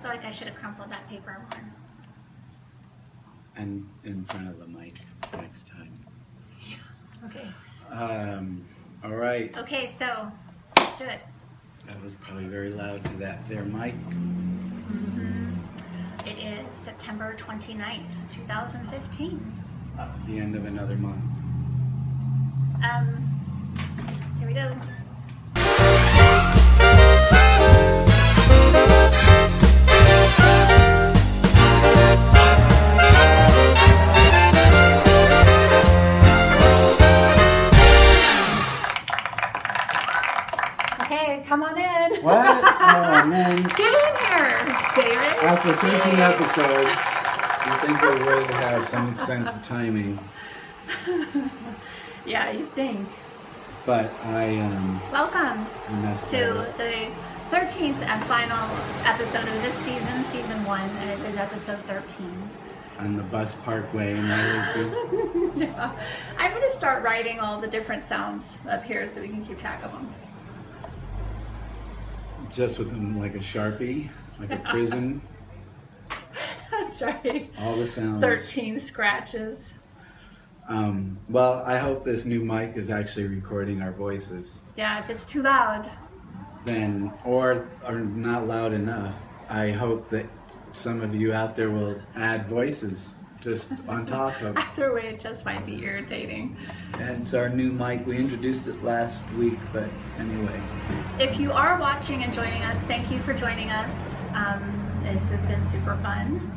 feel like I should have crumpled that paper more. And in front of the mic next time. Yeah. Okay. All right. Okay, so let's do it. That was probably very loud to that there mic. It is September 29th, 2015. The end of another month. Here we go. Okay, come on in. What? Oh, man. Get in here, David. After 13 episodes, you think I would have some sense of timing. Yeah, you think. But I Welcome messed to up. the 13th and final episode of this season, season 1, and it is episode 13. On the bus parkway in Edmonds. Yeah. I'm going to start writing all the different sounds up here so we can keep track of them. Just with like a Sharpie, like a prison. That's right. All the sounds. 13 scratches. Well, I hope this new mic is actually recording our voices. Yeah, if it's too loud. Then, or are not loud enough, I hope that some of you out there will add voices just on top of. Either way, it just might be irritating. And it's our new mic. We introduced it last week, but anyway. If you are watching and joining us, thank you for joining us. This has been super fun.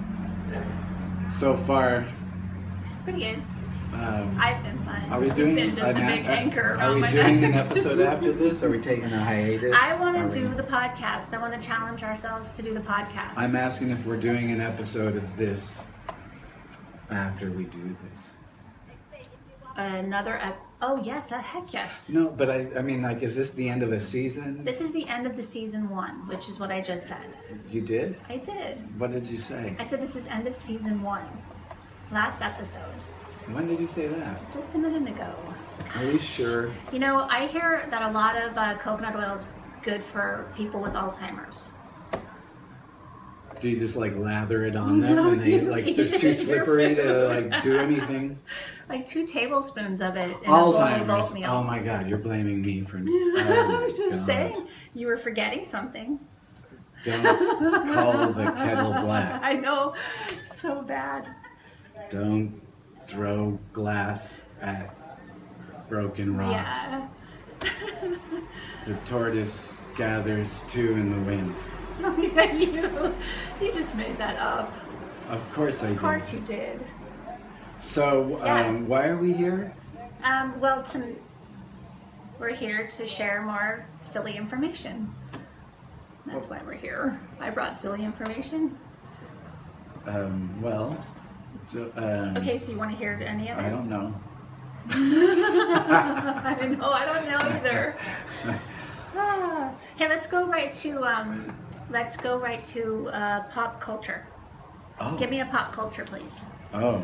So far, Pretty good. um, I've been fun. are we You've doing been just a big anchor Are around we my doing neck. an episode after this? Are we taking a hiatus? I want Are to we- do the podcast. I want to challenge ourselves to do the podcast. I'm asking if we're doing an episode of this after we do this. Oh yes, heck yes. No, but I mean, like, is this the end of a season? This is the end of the season 1, which is what I just said. You did? I did. What did you say? I said this is end of season 1. Last episode. When did you say that? Just a minute ago. Are you sure? You know, I hear that a lot of coconut oil is good for people with Alzheimer's. Do you just like lather it on them and they like they're too slippery to like do anything? Like 2 tablespoons of it in a bowl of Alzheimer's. oatmeal. Oh my God, you're blaming me for. Oh my Just God. saying, you were forgetting something. Don't call the kettle black. I know, so bad. Don't throw glass at broken rocks. Yeah. The tortoise gathers 2 in the wind. You just made that up. Of course I did. Of course you did. So, Yeah. why are we here? Well, we're here to share more silly information. That's why we're here. I brought silly information. Okay, so you want to hear any of it? I don't know. I don't know either. Hey, let's go right to pop culture. Oh. Give me a pop culture, please. Oh,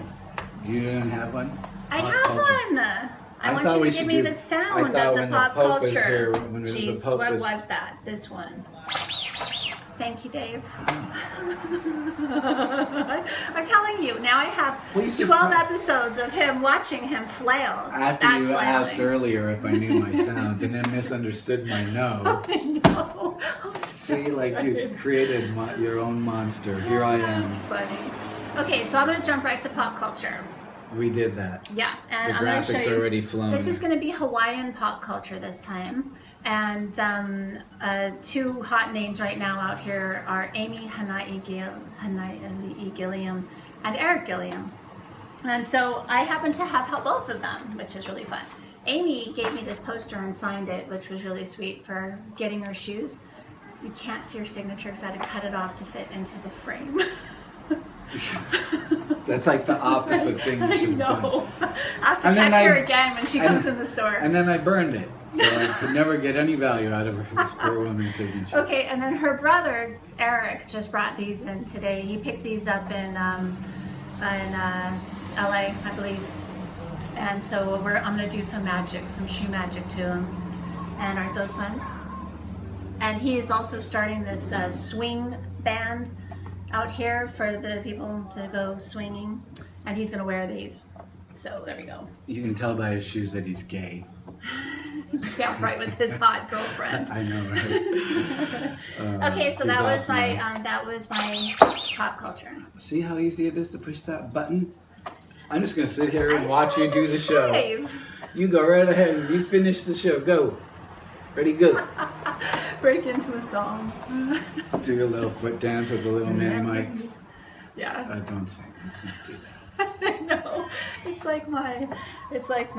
you didn't have one? I Pop have culture. one. I want thought you we to give should me do- the sound I thought of the when pop the Pope was culture. here, when the Jeez, Pope what was- was that? This one. Thank you, Dave. I'm telling you, now I have Well, you should 12 pro- episodes of him watching him flail. After That's you asked flailing. earlier if I knew my sounds and then misunderstood my no. I know. I'm so See, like you excited. created your own monster. Here I am. That's funny. Okay, so I'm going to jump right to pop culture. We did that. Yeah, and The I'm going to show graphics you. already flown. This is going to be Hawaiian pop culture this time. And 2 hot names right now out here are Amy Hanai Gilliom and Eric Gilliom. And so I happen to have both of them, which is really fun. Amy gave me this poster and signed it, which was really sweet for getting her shoes. You can't see her signature because I had to cut it off to fit into the frame. That's like the opposite thing you I should have done. know. I have to And then catch her I- again when she and- comes in the store. And then I burned it, so I could never get any value out of this poor woman's signature. Okay, and then her brother Eric just brought these in today. He picked these up in LA, I believe. And so I'm gonna do some magic, some shoe magic to him. And aren't those fun? And he is also starting this swing band out here for the people to go swinging, and he's gonna wear these. So there we go. You can tell by his shoes that he's gay. Yeah, right, with his hot girlfriend. I know, right? Okay, so that was my pop culture. See how easy it is to push that button? I'm just gonna sit here and watch you do the show. You go right ahead. You finish the show. Go. Ready, go. Break into a song. Do your little foot dance with the little mini mics. Yeah. Don't sing. Let's not do that. I know. It's like my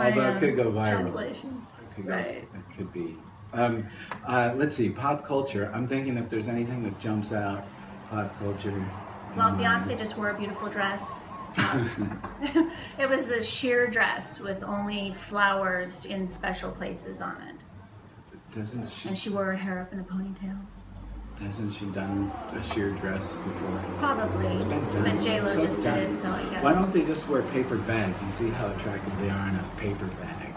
Although it could go viral. Translations. Right. It could be. Let's see. Pop culture. I'm thinking if there's anything that jumps out. Pop culture. Well, Beyonce just wore a beautiful dress. It was the sheer dress with only flowers in special places on it. Doesn't she? And she wore her hair up in a ponytail. Hasn't she done a sheer dress before? Probably. It's been done. But J-Lo So just did it, so I guess. Why don't they just wear paper bags and see how attractive they are in a paper bag?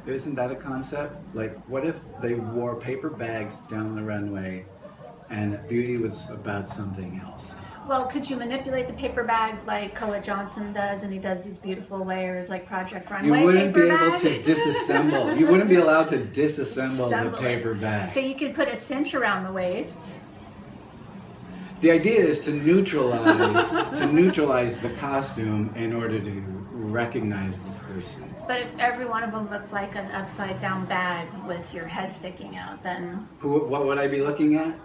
Isn't that a concept? Like, what if they wore paper bags down the runway and beauty was about something else? Well, could you manipulate the paper bag like Koa Johnson does, and he does these beautiful layers like Project Runway? You wouldn't paper be able bag? to disassemble. You wouldn't be allowed to disassemble the Assemble paper it. bag. So you could put a cinch around the waist. The idea is to neutralize the costume in order to recognize the person. But if every one of them looks like an upside down bag with your head sticking out, then What would I be looking at?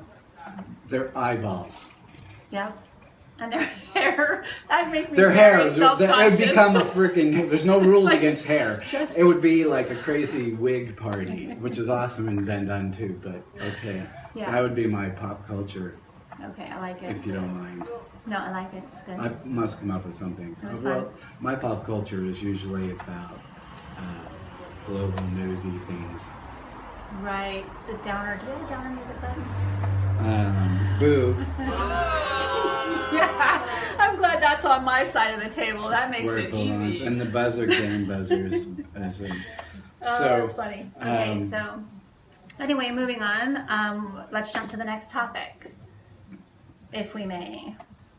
Their eyeballs. yeah. And their hair, that'd make me Their very hair, self-conscious. it would become a freaking, there's no rules Like, against hair. just- It would be like a crazy wig party, which is awesome and been done too, but okay. Yeah. That would be my pop culture, Okay, I like it. if you don't mind. No, I like it. It's good. I must come up with something. That was Well, fun. my pop culture is usually about global newsy things. Right. The downer. Do we have a downer music button? Boo. Yeah. I'm glad that's on my side of the table. That makes Where it it belongs. easy. And the buzzer game buzzers. Oh, that's funny. Okay, um, so anyway, moving on. Let's jump to the next topic, if we may.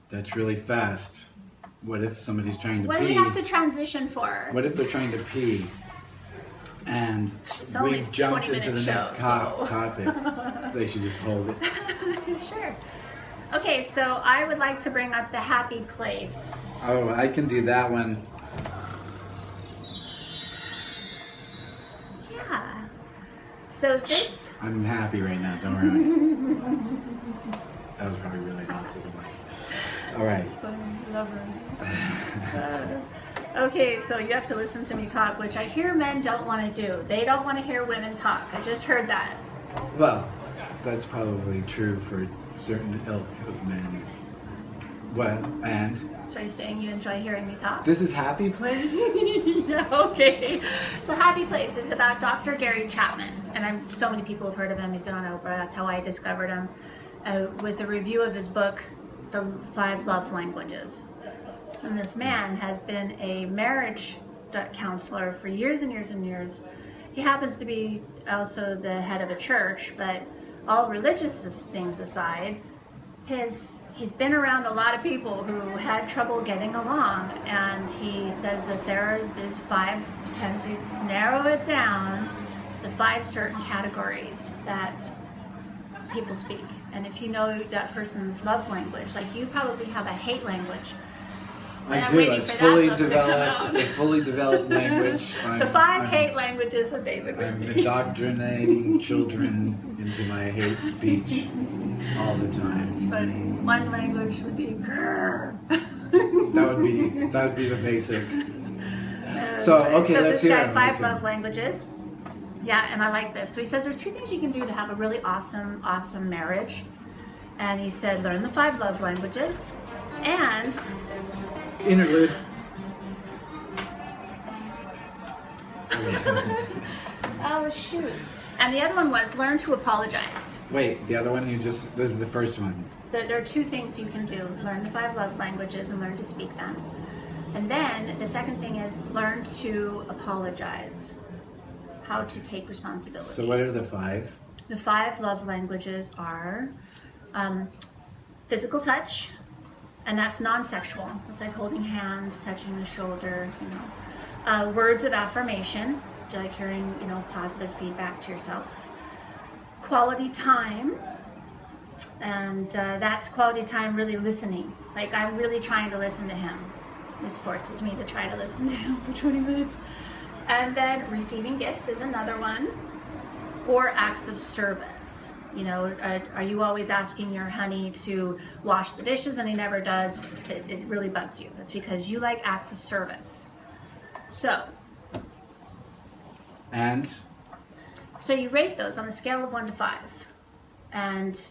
That's really fast. What if somebody's trying to What pee? do we have to transition for? What if they're trying to pee and It's only we've jumped 20-minute into the next show, so. topic? They should just hold it. Sure. Okay, so I would like to bring up the happy place. Oh, I can do that one. Yeah. So this. I'm happy right now, don't worry. That was probably really hot to the mic. All right. Okay, so you have to listen to me talk, which I hear men don't want to do. They don't want to hear women talk. I just heard that. Well, that's probably true for certain ilk of men. Well, and So you're saying you enjoy hearing me talk? this is Happy Place? Yeah, okay. So Happy Place is about Dr. Gary Chapman, and so many people have heard of him. He's been on Oprah. That's how I discovered him, with a review of his book, The 5 Love Languages. And this man has been a marriage counselor for years and years and years. He happens to be also the head of a church, but all religious things aside, he's been around a lot of people who had trouble getting along, and he says that there's 5, tend to narrow it down to 5 certain categories that people speak. And if you know that person's love language, like you probably have a hate language. And I I'm do. waiting It's for that fully book to come out. developed. It's a fully developed language. The 5 hate languages of David I'm Whitney. indoctrinating children into my hate speech all the time. It's funny. One language would be grrr. That would be the basic. So okay, so let's this hear guy, it. 5 love languages. Yeah, and I like this. So he says there's 2 things you can do to have a really awesome marriage. And he said learn the 5 love languages and Interlude. oh shoot. And the other one was learn to apologize. Wait, the other one this is the first one. There are 2 things you can do. Learn the 5 love languages and learn to speak them. And then the second thing is learn to apologize. How to take responsibility. So what are the 5? The 5 love languages are physical touch, and that's non-sexual. It's like holding hands, touching the shoulder, you know. Words of affirmation, like hearing, you know, positive feedback to yourself. Quality time, and that's quality time really listening. Like, I'm really trying to listen to him. This forces me to try to listen to him for 20 minutes. And then receiving gifts is another one. Or acts of service. You know, are you always asking your honey to wash the dishes and he never does? It really bugs you. It's because you like acts of service. So you rate those on a scale of 1 to 5. And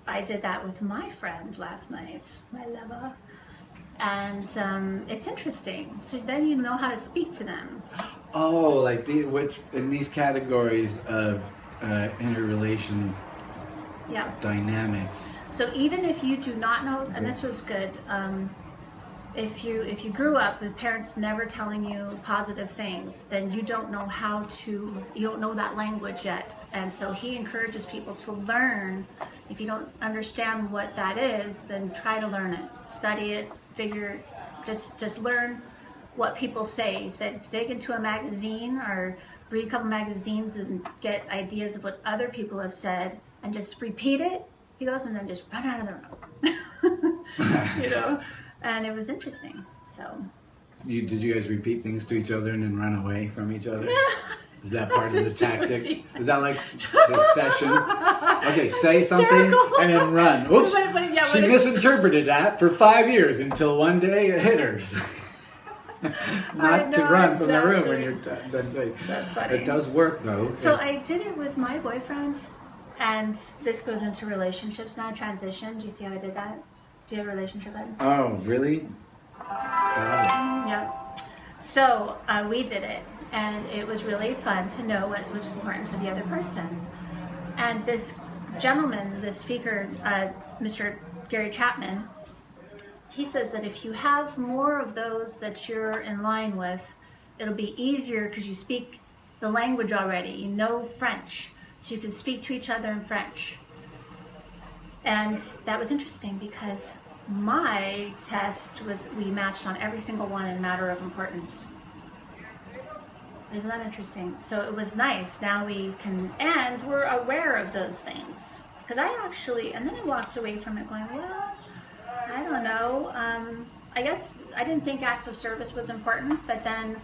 I did that with my friend last night, my lover. And it's interesting. So then you know how to speak to them. Oh, like which in these categories of interrelation dynamics. So even if you do not know, and this was good, if you grew up with parents never telling you positive things, then you don't know you don't know that language yet. And so he encourages people to learn. If you don't understand what that is, then try to learn it, study it, just learn what people say. He said, dig into a magazine or read a couple magazines and get ideas of what other people have said and just repeat it. He goes, and then just run out of the room. You know? And it was interesting. So did you guys repeat things to each other and then run away from each other? Is that part of the tactic? Is that like the session? Okay, say something and then run. Oops, she misinterpreted that for 5 years until one day it hit her. Not to run from the room when you're done saying. That's funny. It does work though. So I did it with my boyfriend, and this goes into relationships now, transition. Do you see how I did that? Do you have a relationship, Ed? Oh, really? Got it. Yeah. So we did it, and it was really fun to know what was important to the other person. And this gentleman, the speaker, Mr. Gary Chapman, he says that if you have more of those that you're in line with, it'll be easier because you speak the language already. You know French, so you can speak to each other in French. And that was interesting because my test was, we matched on every single one in matter of importance. Isn't that interesting? So it was nice. Now we can, and we're aware of those things. Because I actually, and then I walked away from it going, well, I don't know. I guess I didn't think acts of service was important, but then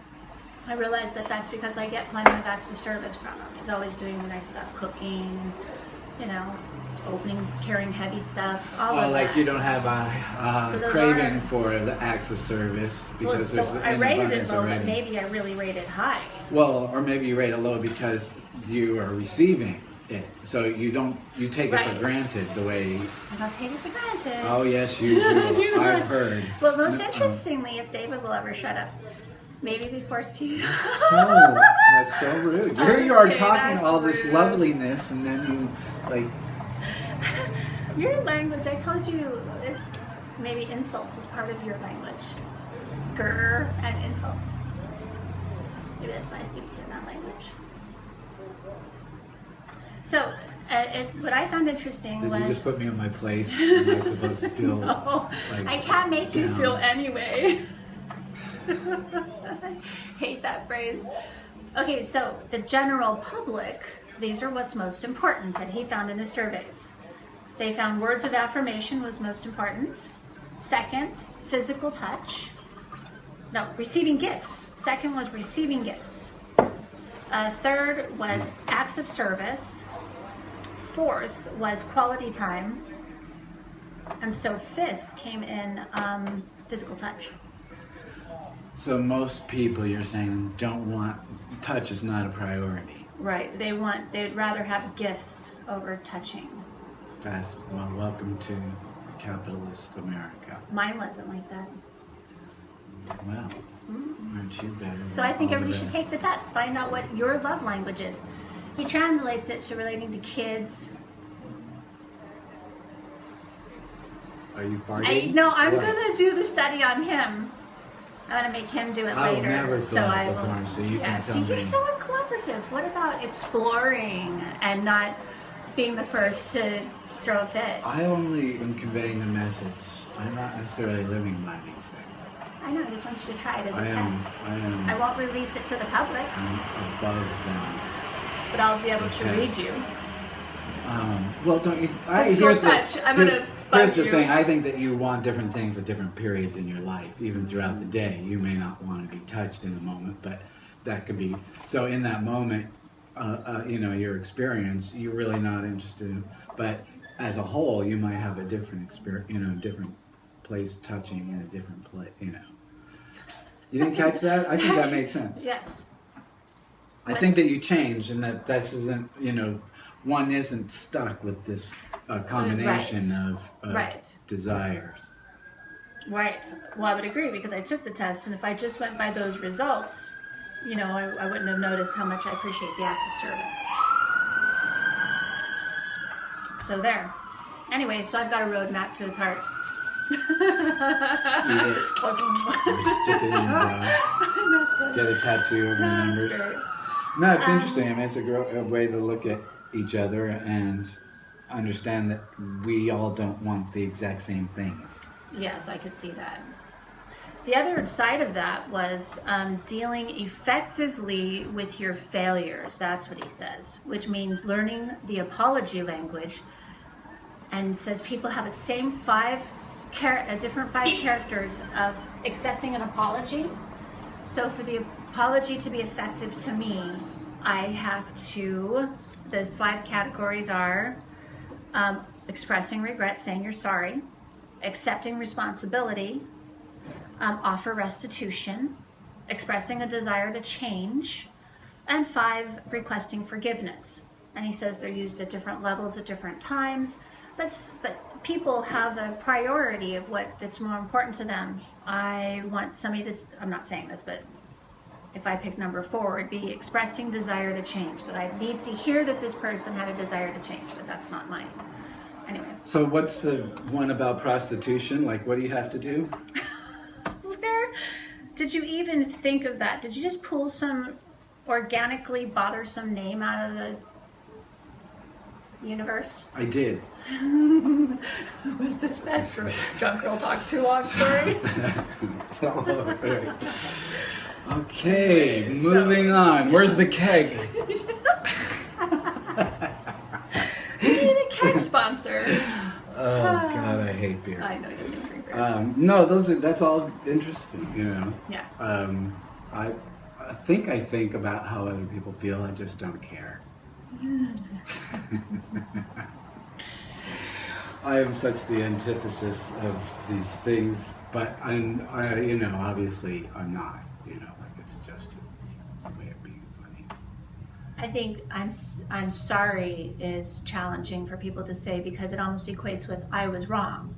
I realized that that's because I get plenty of acts of service from him. He's always doing nice stuff, cooking, you know, opening, carrying heavy stuff, all of like that. You don't have a craving for the acts of service because well, there's I rated it low, already. But maybe I really rated high. Well, or maybe you rate it low because you are receiving it, so you take it for granted the way. I don't take it for granted. Oh yes, you do. I've heard. Well, most interestingly, if David will ever shut up, maybe we force you. That's so rude. Here you are talking all this rude. loveliness, and then you like. Your language, I told you, it's maybe insults is part of your language. Grr and insults. Maybe that's why I speak to you in that language. So, what I found interesting was... Did you just put me in my place? Am I supposed to feel... No, like, I can't make you feel anyway. I hate that phrase. Okay, so the general public, these are what's most important that he found in his surveys. They found words of affirmation was most important. Second, physical touch. No, receiving gifts. Second was receiving gifts. Third was acts of service. Fourth was quality time. And so fifth came in physical touch. So most people, you're saying, don't want, touch is not a priority. Right, they'd rather have gifts over touching. Well, welcome to capitalist America. Mine wasn't like that. Well, aren't you better? So I think everybody should take the test, find out what your love language is. He translates it to relating to kids. Are you farting? No, I'm going to do the study on him. I'm going to make him do it later. I've never thought before, so you can tell me. You're so uncooperative. What about exploring and not being the first to throw a fit. I only am conveying the message. I'm not necessarily living by these things. I know, I just want you to try it as a test. I won't release it to the public. I'm above them. But I'll be able to read you. Well, don't you? Here's the thing. I think that you want different things at different periods in your life, even throughout the day. You may not want to be touched in a moment, but that could be. So in that moment, your experience, you're really not interested in. But as a whole, you might have a different experience, different place touching in a different place, You didn't catch that? I think that makes sense. Yes. I think that you changed, and that this isn't, one isn't stuck with this combination of desires. Right. Well, I would agree, because I took the test, and if I just went by those results, I wouldn't have noticed how much I appreciate the acts of service. So there. Anyway, so I've got a roadmap to his heart. Eat it. Stick it in your brow. Get a tattoo of your numbers. No, it's interesting. I mean, it's a way to look at each other and understand that we all don't want the exact same things. Yes, I could see that. The other side of that was dealing effectively with your failures. That's what he says, which means learning the apology language. And says people have a different 5 characters of accepting an apology. So for the apology to be effective to me, I have to, the 5 categories are expressing regret, saying you're sorry, accepting responsibility, offer restitution, expressing a desire to change, and 5, requesting forgiveness. And he says they're used at different levels at different times, but people have a priority of that's more important to them. I want somebody to, I'm not saying this, but if I pick number 4, it'd be expressing desire to change, that I need to hear that this person had a desire to change, but that's not mine. Anyway. So what's the one about prostitution? Like, what do you have to do? Where did you even think of that? Did you just pull some organically bothersome name out of the universe? I did. Was this that Drunk Girl Talks Too Long story? Okay, moving on. Where's the keg? We need a keg sponsor. Oh God, I hate beer. I know you doesn't drink beer. No, that's all interesting, Yeah. I think about how other people feel. I just don't care. I am such the antithesis of these things, but obviously I'm not. It's just a way of being funny. I think I'm sorry is challenging for people to say, because it almost equates with I was wrong.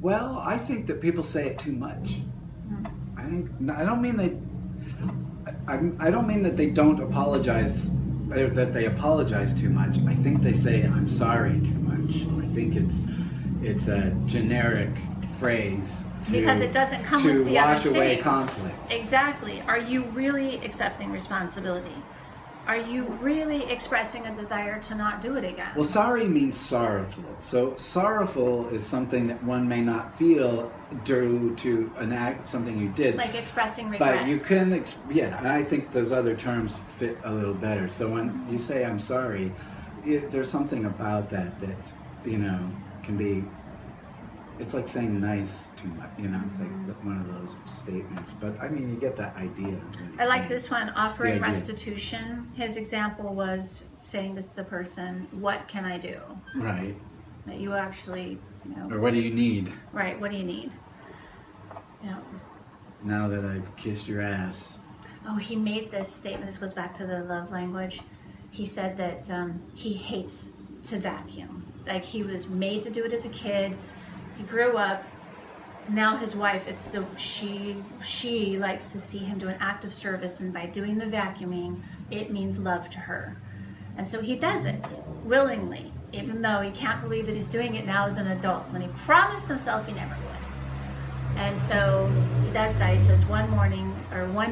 Well, I think that people say it too much. I don't mean that they don't apologize, or that they apologize too much. I think they say I'm sorry too much. I think it's a generic phrase because it doesn't come with the wash other away things. conflict. Exactly. Are you really accepting responsibility? Are you really expressing a desire to not do it again? Well, sorry means sorrowful. So sorrowful is something that one may not feel due to an act, something you did. Like expressing regrets. But you can, and I think those other terms fit a little better. So when you say I'm sorry, there's something about that can be, it's like saying nice too much, it's like one of those statements. But I mean, you get that idea. I like this one, offering restitution. His example was saying this to the person, what can I do? Right. That you actually, Or what do you need? Right, what do you need? Now that I've kissed your ass. Oh, he made this statement, this goes back to the love language. He said that he hates to vacuum. Like, he was made to do it as a kid. He grew up. Now his wife, she likes to see him do an act of service, and by doing the vacuuming, it means love to her. And so he does it willingly, even though he can't believe that he's doing it now as an adult, when he promised himself he never would. And so he does that. He says one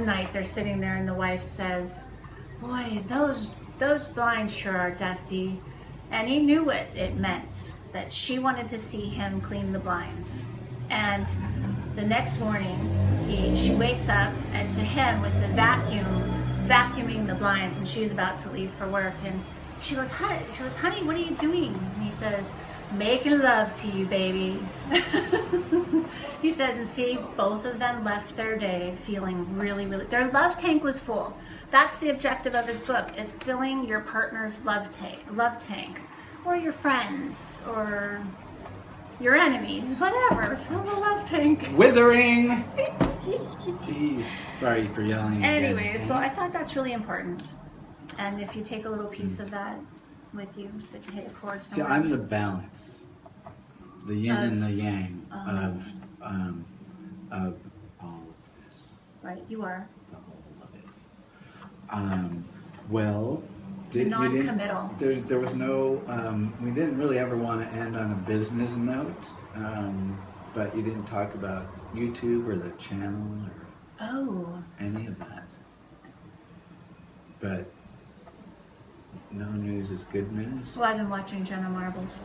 night they're sitting there, and the wife says, "Boy, those blinds sure are dusty." And he knew what it meant, that she wanted to see him clean the blinds. And the next morning, she wakes up, and to him, with the vacuuming the blinds, and she's about to leave for work, and she goes, honey, what are you doing? And he says, making love to you, baby. He says, and see, both of them left their day feeling really, really, their love tank was full. That's the objective of his book, is filling your partner's love tank, or your friends, or your enemies, whatever. Fill the love tank. Withering. Jeez. Sorry for yelling. Anyway, so I thought that's really important. And if you take a little piece of that with you, that you hit a chord somewhere. See, I'm the balance, the yin and the yang of all of this. Right, you are. The whole of it. Well, non-committal. There was no. We didn't really ever want to end on a business note, but you didn't talk about YouTube or the channel or any of that. But no news is good news. Well, I've been watching Jenna Marbles.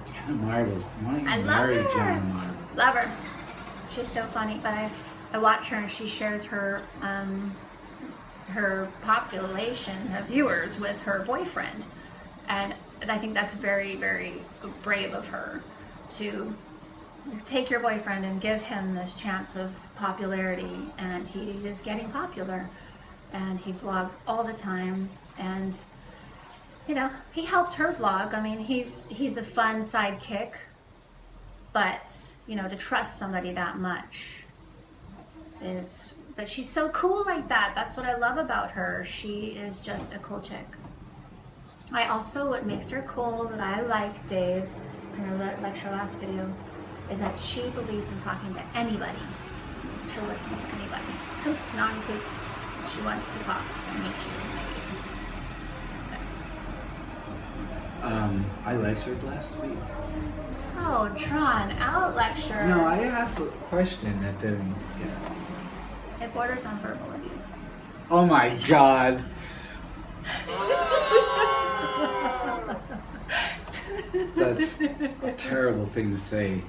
Jenna Marbles. Why don't you I love marry her. Jenna Marbles? Love her. She's so funny. But I watch her, and she shares her population of viewers with her boyfriend, and I think that's very, very brave of her to take your boyfriend and give him this chance of popularity, and he is getting popular, and he vlogs all the time, and you know, he helps her vlog. I mean, he's a fun sidekick, but you know, to trust somebody that much is, but she's so cool like that. That's what I love about her. She is just a cool chick. I also, what makes her cool, that I like, Dave, in her lecture last video, is that she believes in talking to anybody. She'll listen to anybody. Coops, non-coops. She wants to talk and meet you. I lectured last week. Oh, drawn out lecture. No, I asked a question that didn't get. It borders on verbal abuse. Oh my God. That's a terrible thing to say.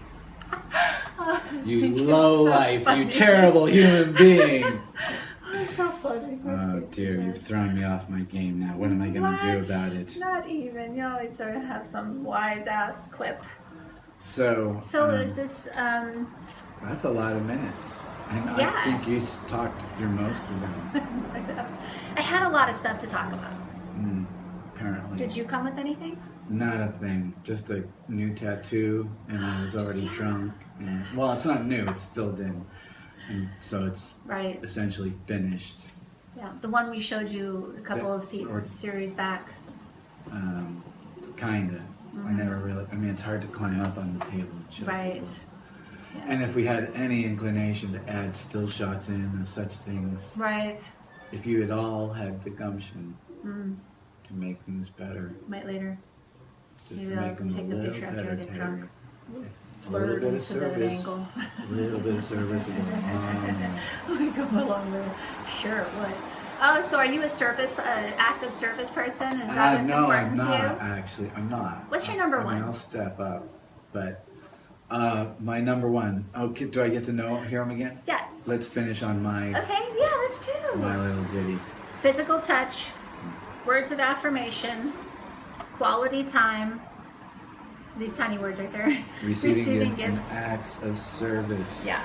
You lowlife, so you terrible human being. It's so funny. Oh dear, you've thrown me off my game now. What am I going to do about it? Not even. You always sort of have some wise ass quip. So is this... That's a lot of minutes. And yeah. I think you talked through most of them. I had a lot of stuff to talk about. Apparently. Did you come with anything? Not a thing. Just a new tattoo, and I was already drunk. And, well, it's not new. It's filled in. And so it's essentially finished. Yeah, the one we showed you a couple of series back. Kinda. I never really. I mean, it's hard to climb up on the table and show people. Yeah. And if we had any inclination to add still shots in of such things, if you at all had the gumption to make things better, might later. Just maybe to I'll make them take a a little picture after I get drunk. A little bit of service. A little bit of service. We go along with it. Sure, what? Oh, so are you a active service person? Is that what's important to you? No, I'm not, actually. I'm not. What's your number one? I mean, I'll step up, but my number one. Okay, do I get to hear them again? Yeah. Let's finish on my... Okay, yeah, let's do. My little ditty. Physical touch, words of affirmation, quality time. These tiny words right there. Receiving gifts. Acts of service. Yeah.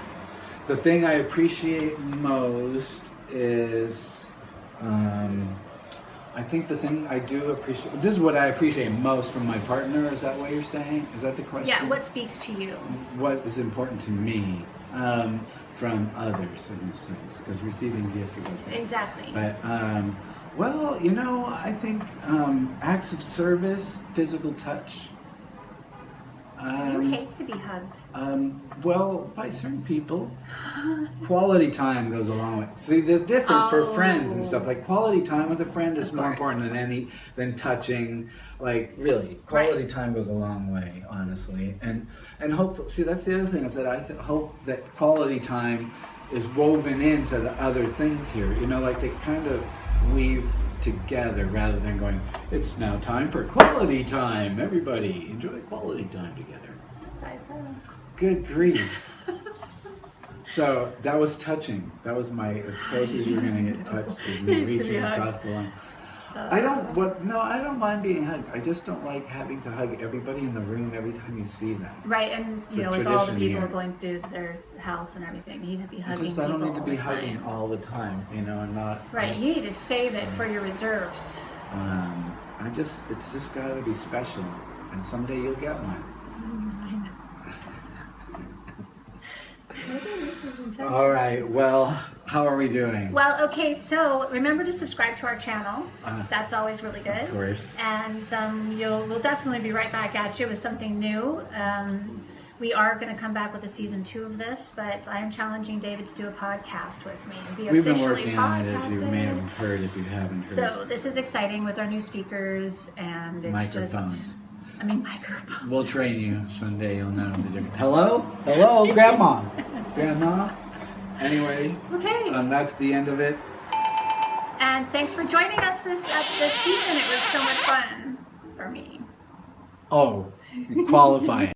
The thing I appreciate most is, I think the thing I do appreciate, this is what I appreciate most from my partner, is that what you're saying? Is that the question? Yeah, what speaks to you? What is important to me from others, in a sense, because receiving gifts is okay. Exactly. But, well, you know, I think acts of service, physical touch. You hate to be hugged. Well, by certain people. Quality time goes along with. See, they're different for friends and stuff. Like quality time with a friend is more important than touching. Like really, quality time goes a long way, honestly. And hopefully, see, that's the other thing is that I hope that quality time is woven into the other things here. You know, like they kind of weave together rather than going, it's now time for quality time. Everybody enjoy quality time together. Good grief. So that was touching. That was as close as you're going to get touched is me reaching across the line. I don't mind being hugged. I just don't like having to hug everybody in the room every time you see them. Right, and with all the people going through their house and everything, you need to be hugging people. I don't need to be hugging all the time, and not. Right, you need to save it for your reserves. It's just got to be special, and someday you'll get one. All right, well, how are we doing? Well, okay, so remember to subscribe to our channel. That's always really good. Of course. And we'll definitely be right back at you with something new. We are going to come back with a season 2 of this, but I am challenging David to do a podcast with me. We've been working on it, as you may have heard if you haven't heard. So this is exciting with our new speakers, and it's microphones. Microphones. We'll train you someday. You'll know the difference. Hello, Grandma. Grandma. Anyway. Okay. That's the end of it. And thanks for joining us this season. It was so much fun for me. Oh, qualifying.